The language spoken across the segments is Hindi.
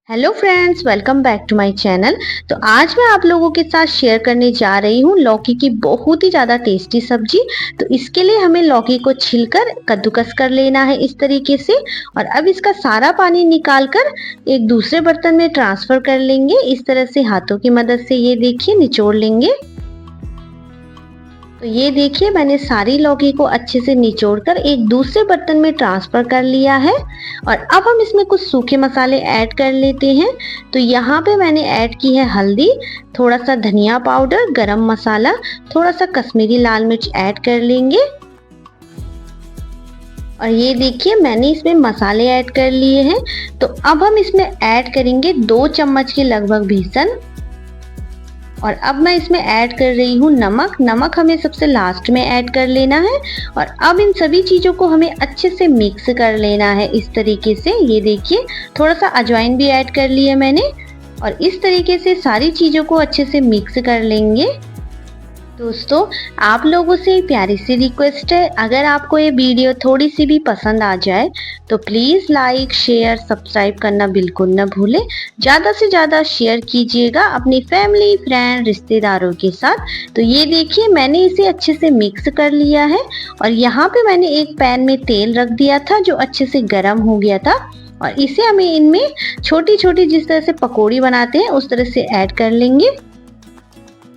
Hello friends, welcome back to my channel. तो आज मैं आप लोगों के साथ शेयर करने जा रही हूँ लौकी की बहुत ही ज़्यादा टेस्टी सब्जी। तो इसके लिए हमें लौकी को छिलकर कद्दूकस कर लेना है इस तरीके से। और अब इसका सारा पानी निकाल कर एक दूसरे बर्तन में ट्रांसफ़र कर लेंगे। इस तरह से हाथों की मदद से ये देखिए निचोड़ लेंगे। तो ये देखिए मैंने सारी लौकी को अच्छे से निचोड़कर एक दूसरे बर्तन में ट्रांसफ़र कर लिया है। और अब हम इसमें कुछ सूखे मसाले ऐड कर लेते हैं। तो यहाँ पे मैंने ऐड की है हल्दी, थोड़ा सा धनिया पाउडर, गरम मसाला, थोड़ा सा कश्मीरी लाल मिर्च ऐड कर लेंगे। और ये देखिए मैंने इसमें मसाले ऐड कर लिए हैं। तो अब हम इसमें ऐड करेंगे 2 चम्मच के लगभग बेसन। और अब मैं इसमें ऐड कर रही हूँ नमक। नमक हमें सबसे लास्ट में ऐड कर लेना है। और अब इन सभी चीज़ों को हमें अच्छे से मिक्स कर लेना है इस तरीके से। ये देखिए थोड़ा सा अजवाइन भी ऐड कर लिया मैंने। और इस तरीके से सारी चीज़ों को अच्छे से मिक्स कर लेंगे। दोस्तों, आप लोगों से प्यारी सी रिक्वेस्ट है, अगर आपको ये वीडियो थोड़ी सी भी पसंद आ जाए तो प्लीज़ लाइक, शेयर, सब्सक्राइब करना बिल्कुल न भूलें। ज़्यादा से ज़्यादा शेयर कीजिएगा अपनी फैमिली, फ्रेंड, रिश्तेदारों के साथ। तो ये देखिए मैंने इसे अच्छे से मिक्स कर लिया है। और यहाँ पे मैंने एक पैन में तेल रख दिया था जो अच्छे से गर्म हो गया था। और इसे हमें इनमें छोटी छोटी जिस तरह से पकौड़ी बनाते हैं उस तरह से ऐड कर लेंगे।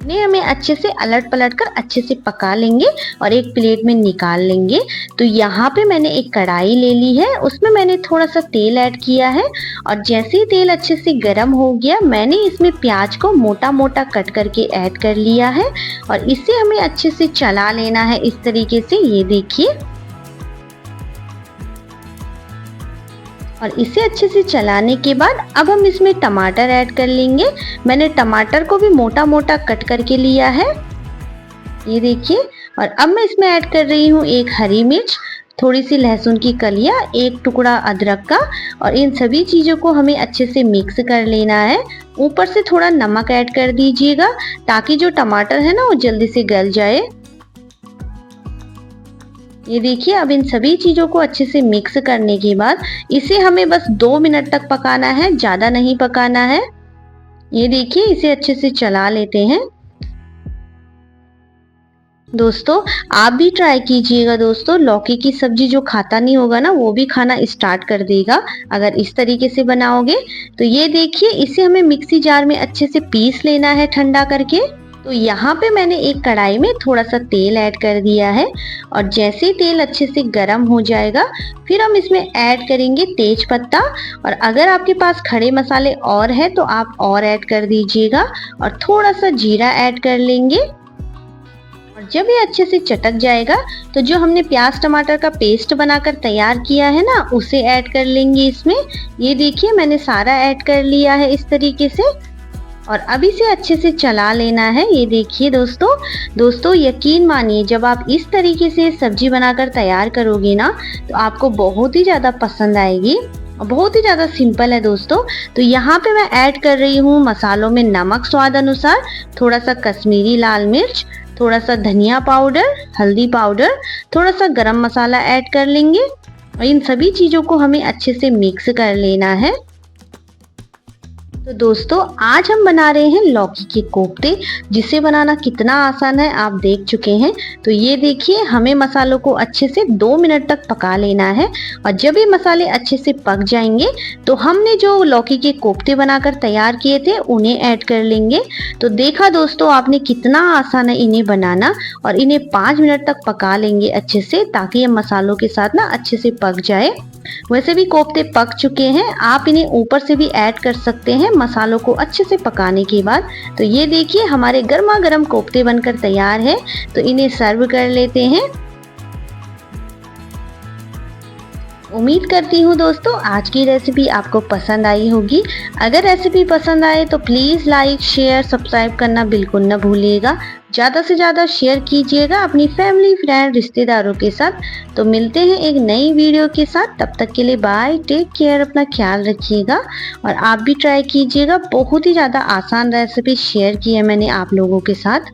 इन्हें हमें अच्छे से अलट पलट कर अच्छे से पका लेंगे और एक प्लेट में निकाल लेंगे। तो यहाँ पे मैंने एक कढ़ाई ले ली है, उसमें मैंने थोड़ा सा तेल ऐड किया है। और जैसे ही तेल अच्छे से गर्म हो गया मैंने इसमें प्याज को मोटा मोटा कट करके ऐड कर लिया है। और इसे हमें अच्छे से चला लेना है इस तरीके से। ये देखिए, और इसे अच्छे से चलाने के बाद अब हम इसमें टमाटर ऐड कर लेंगे। मैंने टमाटर को भी मोटा मोटा कट करके लिया है, ये देखिए। और अब मैं इसमें ऐड कर रही हूँ एक हरी मिर्च, थोड़ी सी लहसुन की कलियाँ, एक टुकड़ा अदरक का। और इन सभी चीज़ों को हमें अच्छे से मिक्स कर लेना है। ऊपर से थोड़ा नमक ऐड कर दीजिएगा ताकि जो टमाटर है ना वो जल्दी से गल जाए। ये देखिए अब इन सभी चीज़ों को अच्छे से मिक्स करने के बाद इसे हमें बस 2 मिनट तक पकाना है, ज़्यादा नहीं पकाना है। ये देखिए इसे अच्छे से चला लेते हैं। दोस्तों, आप भी ट्राई कीजिएगा। दोस्तों, लौकी की सब्जी जो खाता नहीं होगा ना वो भी खाना स्टार्ट कर देगा अगर इस तरीके से बनाओगे। तो ये देखिए इसे हमें मिक्सी जार में अच्छे से पीस लेना है ठंडा करके। तो यहाँ पे मैंने एक कढ़ाई में थोड़ा सा तेल ऐड कर दिया है। और जैसे ही तेल अच्छे से गर्म हो जाएगा फिर हम इसमें ऐड करेंगे तेज पत्ता। और अगर आपके पास खड़े मसाले और है तो आप और ऐड कर दीजिएगा। और थोड़ा सा जीरा ऐड कर लेंगे। और जब ये अच्छे से चटक जाएगा तो जो हमने प्याज टमाटर का पेस्ट बनाकर तैयार किया है ना उसे ऐड कर लेंगे इसमें। ये देखिए मैंने सारा ऐड कर लिया है इस तरीके से। और अब इसे अच्छे से चला लेना है। ये देखिए दोस्तों यकीन मानिए जब आप इस तरीके से सब्जी बनाकर तैयार करोगे ना तो आपको बहुत ही ज़्यादा पसंद आएगी। और बहुत ही ज़्यादा सिंपल है दोस्तों। तो यहाँ पे मैं ऐड कर रही हूँ मसालों में नमक स्वाद अनुसार, थोड़ा सा कश्मीरी लाल मिर्च, थोड़ा सा धनिया पाउडर, हल्दी पाउडर, थोड़ा सा गरम मसाला ऐड कर लेंगे। और इन सभी चीज़ों को हमें अच्छे से मिक्स कर लेना है। तो दोस्तों, आज हम बना रहे हैं लौकी के कोफ्ते, जिसे बनाना कितना आसान है आप देख चुके हैं। तो ये देखिए हमें मसालों को अच्छे से 2 मिनट तक पका लेना है। और जब ये मसाले अच्छे से पक जाएंगे तो हमने जो लौकी के कोफ्ते बनाकर तैयार किए थे उन्हें ऐड कर लेंगे। तो देखा दोस्तों आपने कितना आसान है इन्हें बनाना। और इन्हें 5 मिनट तक पका लेंगे अच्छे से ताकि ये मसालों के साथ ना अच्छे से पक जाए। वैसे भी कोफ्ते पक चुके हैं, आप इन्हें ऊपर से भी ऐड कर सकते हैं मसालों को अच्छे से पकाने के बाद। तो ये देखिए हमारे गर्मा गर्म कोफ्ते बनकर तैयार है। तो इन्हें सर्व कर लेते हैं। उम्मीद करती हूँ दोस्तों आज की रेसिपी आपको पसंद आई होगी। अगर रेसिपी पसंद आए तो प्लीज़ लाइक, शेयर, सब्सक्राइब करना बिल्कुल न भूलिएगा। ज़्यादा से ज़्यादा शेयर कीजिएगा अपनी फैमिली, फ्रेंड, रिश्तेदारों के साथ। तो मिलते हैं एक नई वीडियो के साथ, तब तक के लिए बाय, टेक केयर, अपना ख्याल रखिएगा। और आप भी ट्राई कीजिएगा, बहुत ही ज़्यादा आसान रेसिपी शेयर की है मैंने आप लोगों के साथ।